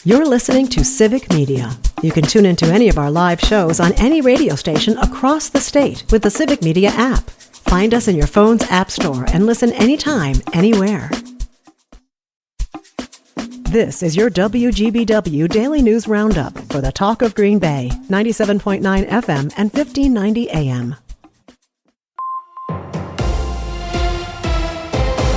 You're listening to Civic Media. You can tune into any of our live shows on any radio station across the state with the Civic Media app. Find us in your phone's app store and listen anytime, anywhere. This is your WGBW Daily News Roundup for the Talk of Green Bay, 97.9 FM and 1590 AM.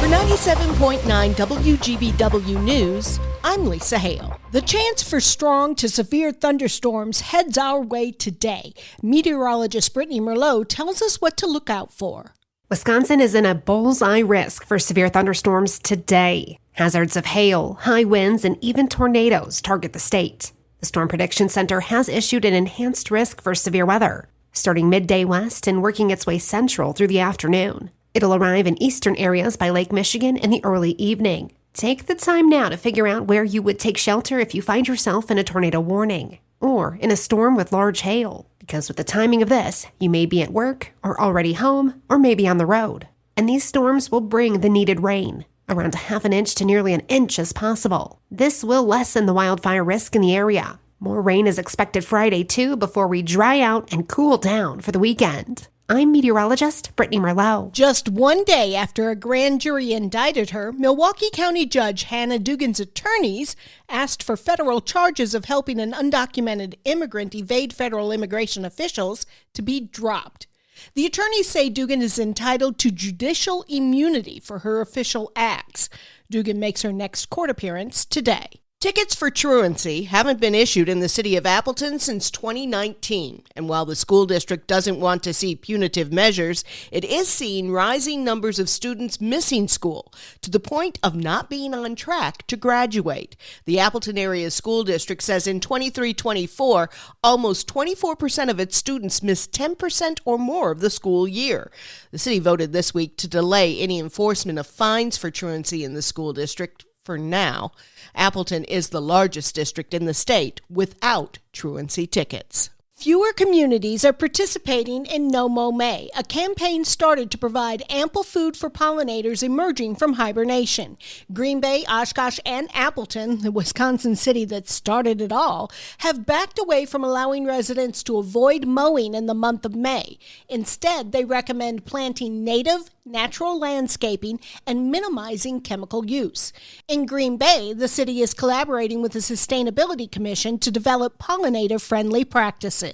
For 97.9 WGBW News, I'm Lisa Hale. The chance for strong to severe thunderstorms heads our way today. Meteorologist Brittany Merlot tells us what to look out for. Wisconsin is in a bullseye risk for severe thunderstorms today. Hazards of hail, high winds, and even tornadoes target the state. The Storm Prediction Center has issued an enhanced risk for severe weather, starting midday west and working its way central through the afternoon. It'll arrive in eastern areas by Lake Michigan in the early evening. Take the time now to figure out where you would take shelter if you find yourself in a tornado warning or in a storm with large hail, because with the timing of this, you may be at work or already home or maybe on the road. And these storms will bring the needed rain, around a half an inch to nearly an inch as possible. This will lessen the wildfire risk in the area. More rain is expected Friday too before we dry out and cool down for the weekend. I'm meteorologist Brittany Merlot. Just one day after a grand jury indicted her, Milwaukee County Judge Hannah Dugan's attorneys asked for federal charges of helping an undocumented immigrant evade federal immigration officials to be dropped. The attorneys say Dugan is entitled to judicial immunity for her official acts. Dugan makes her next court appearance today. Tickets for truancy haven't been issued in the city of Appleton since 2019. And while the school district doesn't want to see punitive measures, it is seeing rising numbers of students missing school to the point of not being on track to graduate. The Appleton area school district says in 23-24, almost 24% of its students missed 10% or more of the school year. The city voted this week to delay any enforcement of fines for truancy in the school district for now. Appleton is the largest district in the state without truancy tickets. Fewer communities are participating in No Mow May, a campaign started to provide ample food for pollinators emerging from hibernation. Green Bay, Oshkosh, and Appleton, the Wisconsin city that started it all, have backed away from allowing residents to avoid mowing in the month of May. Instead, they recommend planting native, natural landscaping and minimizing chemical use. In Green Bay, the city is collaborating with the Sustainability Commission to develop pollinator-friendly practices.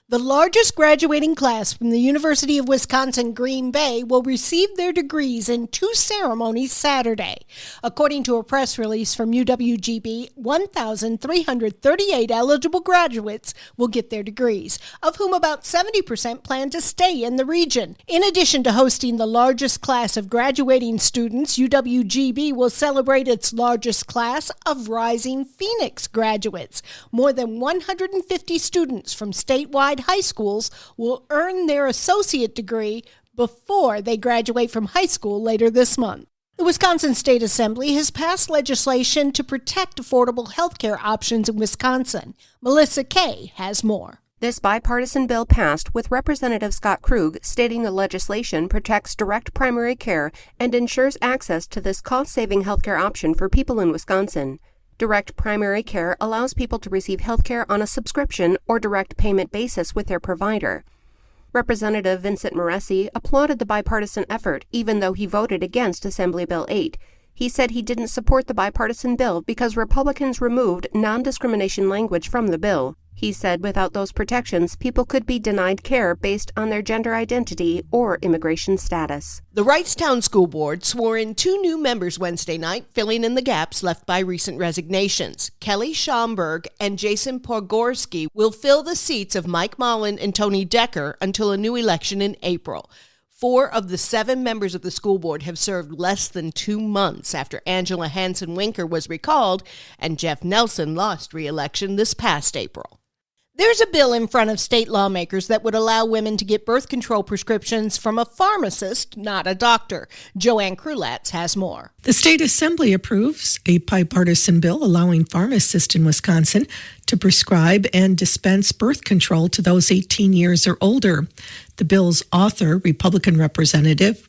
The largest graduating class from the University of Wisconsin Green Bay will receive their degrees in two ceremonies Saturday. According to a press release from UWGB, 1,338 eligible graduates will get their degrees, of whom about 70% plan to stay in the region. In addition to hosting the largest class of graduating students, UWGB will celebrate its largest class of Rising Phoenix graduates. More than 150 students from statewide high schools will earn their associate degree before they graduate from high school later this month. The Wisconsin State Assembly has passed legislation to protect affordable health care options in Wisconsin. Melissa Kay has more. This bipartisan bill passed with Representative Scott Krug stating the legislation protects direct primary care and ensures access to this cost-saving healthcare option for people in Wisconsin. Direct primary care allows people to receive health care on a subscription or direct payment basis with their provider. Representative Vincent Moresi applauded the bipartisan effort, even though he voted against Assembly Bill 8. He said he didn't support the bipartisan bill because Republicans removed non-discrimination language from the bill. He said without those protections, people could be denied care based on their gender identity or immigration status. The Wrightstown School Board swore in two new members Wednesday night, filling in the gaps left by recent resignations. Kelly Schomburg and Jason Pogorski will fill the seats of Mike Mullen and Tony Decker until a new election in April. 4 of the 7 members of the school board have served less than 2 months after Angela Hansen-Winker was recalled and Jeff Nelson lost re-election this past April. There's a bill in front of state lawmakers that would allow women to get birth control prescriptions from a pharmacist, not a doctor. Joanne Krulatz has more. The State Assembly approves a bipartisan bill allowing pharmacists in Wisconsin to prescribe and dispense birth control to those 18 years or older. The bill's author, Republican Representative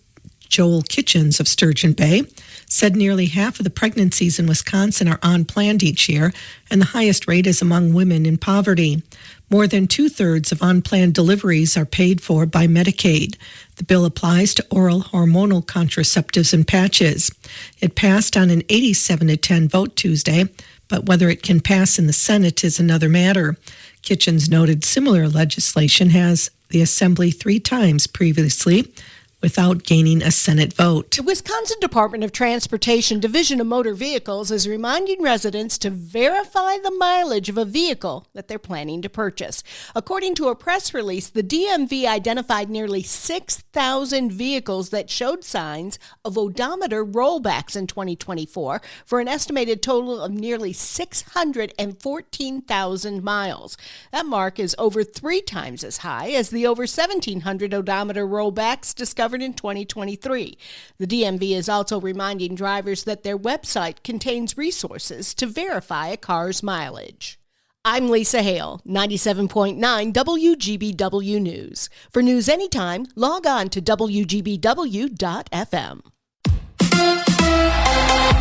Joel Kitchens of Sturgeon Bay, said nearly half of the pregnancies in Wisconsin are unplanned each year, and the highest rate is among women in poverty. More than 2/3 of unplanned deliveries are paid for by Medicaid. The bill applies to oral hormonal contraceptives and patches. It passed on an 87-10 vote Tuesday, but whether it can pass in the Senate is another matter. Kitchens noted similar legislation has the Assembly 3 times previously without gaining a Senate vote. The Wisconsin Department of Transportation Division of Motor Vehicles is reminding residents to verify the mileage of a vehicle that they're planning to purchase. According to a press release, the DMV identified nearly 6,000 vehicles that showed signs of odometer rollbacks in 2024 for an estimated total of nearly 614,000 miles. That mark is over 3 times as high as the over 1,700 odometer rollbacks discovered in 2023. The DMV is also reminding drivers that their website contains resources to verify a car's mileage. I'm Lisa Hale, 97.9 WGBW News. For news anytime, log on to WGBW.FM.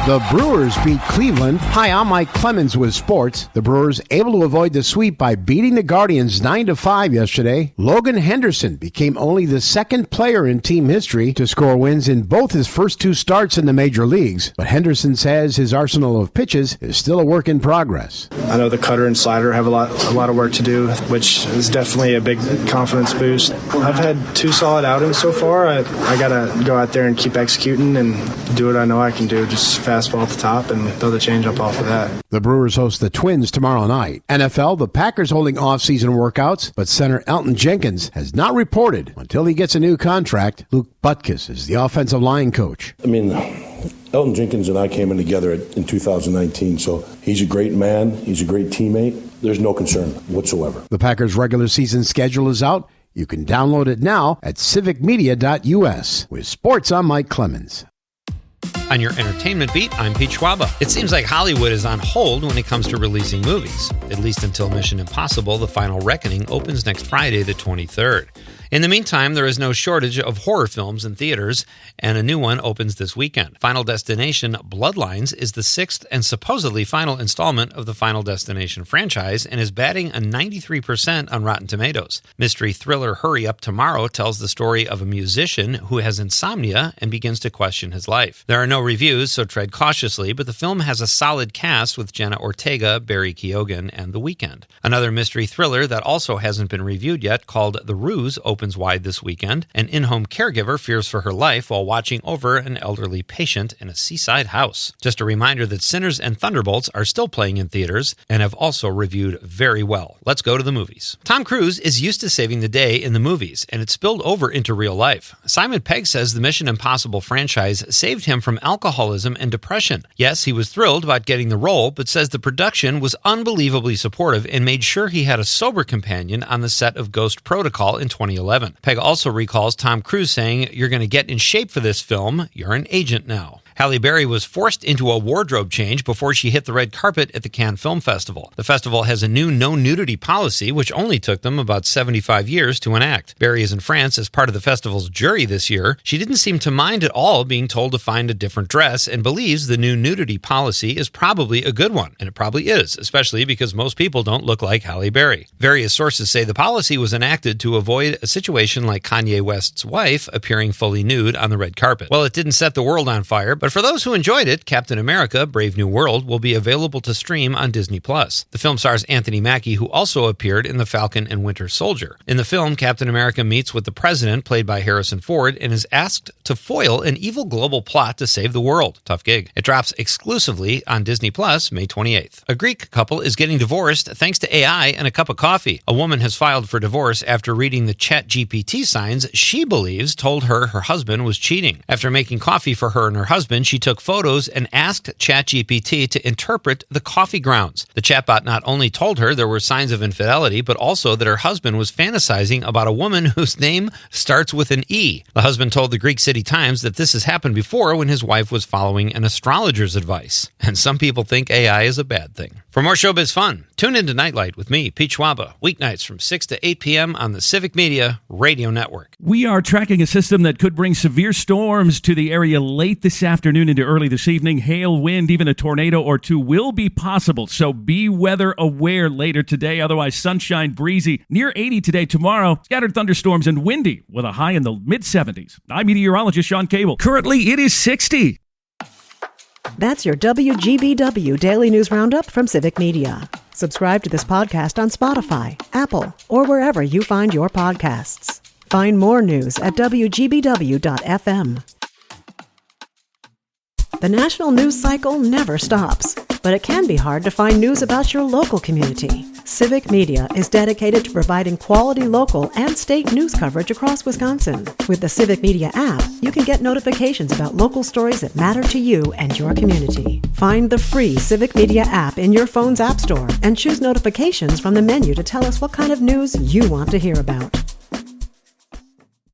The Brewers beat Cleveland. Hi, I'm Mike Clemens with sports. The Brewers able to avoid the sweep by beating the Guardians 9-5 yesterday. Logan Henderson became only the second player in team history to score wins in both his first 2 starts in the major leagues. But Henderson says his arsenal of pitches is still a work in progress. I know the cutter and slider have a lot of work to do, which is definitely a big confidence boost. I've had 2 solid outings so far. I got to go out there and keep executing and do what I know I can do, just fastball at the top and throw the changeup off of that. The Brewers host the Twins tomorrow night. NFL, the Packers holding off-season workouts, but center Elton Jenkins has not reported until he gets a new contract. Luke Butkus is the offensive line coach. Elton Jenkins and I came in together in 2019, so he's a great man. He's a great teammate. There's no concern whatsoever. The Packers' regular season schedule is out. You can download it now at civicmedia.us. With sports, I'm Mike Clemens. On your entertainment beat, I'm Pete Schwaba. It seems like Hollywood is on hold when it comes to releasing movies, at least until Mission Impossible: The Final Reckoning opens next Friday, the 23rd. In the meantime, there is no shortage of horror films in theaters, and a new one opens this weekend. Final Destination: Bloodlines is the 6th and supposedly final installment of the Final Destination franchise and is batting a 93% on Rotten Tomatoes. Mystery thriller Hurry Up Tomorrow tells the story of a musician who has insomnia and begins to question his life. There are no reviews, so tread cautiously, but the film has a solid cast with Jenna Ortega, Barry Keoghan, and The Weeknd. Another mystery thriller that also hasn't been reviewed yet, called The Ruse, opens wide this weekend. An in-home caregiver fears for her life while watching over an elderly patient in a seaside house. Just a reminder that Sinners and Thunderbolts are still playing in theaters and have also reviewed very well. Let's go to the movies. Tom Cruise is used to saving the day in the movies, and it spilled over into real life. Simon Pegg says the Mission Impossible franchise saved him from alcoholism and depression. Yes, he was thrilled about getting the role, but says the production was unbelievably supportive and made sure he had a sober companion on the set of Ghost Protocol in 2011. Pegg also recalls Tom Cruise saying, "You're going to get in shape for this film. You're an agent now." Halle Berry was forced into a wardrobe change before she hit the red carpet at the Cannes Film Festival. The festival has a new no-nudity policy, which only took them about 75 years to enact. Berry is in France as part of the festival's jury this year. She didn't seem to mind at all being told to find a different dress and believes the new nudity policy is probably a good one. And it probably is, especially because most people don't look like Halle Berry. Various sources say the policy was enacted to avoid a situation like Kanye West's wife appearing fully nude on the red carpet. Well, it didn't set the world on fire, but for those who enjoyed it, Captain America: Brave New World will be available to stream on Disney+. The film stars Anthony Mackie, who also appeared in The Falcon and Winter Soldier. In the film, Captain America meets with the president, played by Harrison Ford, and is asked to foil an evil global plot to save the world. Tough gig. It drops exclusively on Disney+, May 28th. A Greek couple is getting divorced thanks to AI and a cup of coffee. A woman has filed for divorce after reading the ChatGPT signs she believes told her husband was cheating. After making coffee for her and her husband, she took photos and asked ChatGPT to interpret the coffee grounds. The chatbot not only told her there were signs of infidelity, but also that her husband was fantasizing about a woman whose name starts with an E. The husband told the Greek City Times that this has happened before when his wife was following an astrologer's advice. And some people think AI is a bad thing. For more showbiz fun, tune into Nightlight with me, Pete Schwaba, weeknights from 6 to 8 p.m. on the Civic Media Radio Network. We are tracking a system that could bring severe storms to the area late this afternoon into early this evening. Hail, wind, even a tornado or two will be possible, so be weather aware later today. Otherwise, sunshine, breezy, near 80 today. Tomorrow, scattered thunderstorms and windy with a high in the mid-70s. I'm meteorologist Sean Cable. Currently, it is 60. That's your WGBW Daily News Roundup from Civic Media. Subscribe to this podcast on Spotify, Apple, or wherever you find your podcasts. Find more news at WGBW.FM. The national news cycle never stops, but it can be hard to find news about your local community. Civic Media is dedicated to providing quality local and state news coverage across Wisconsin. With the Civic Media app, you can get notifications about local stories that matter to you and your community. Find the free Civic Media app in your phone's app store and choose notifications from the menu to tell us what kind of news you want to hear about.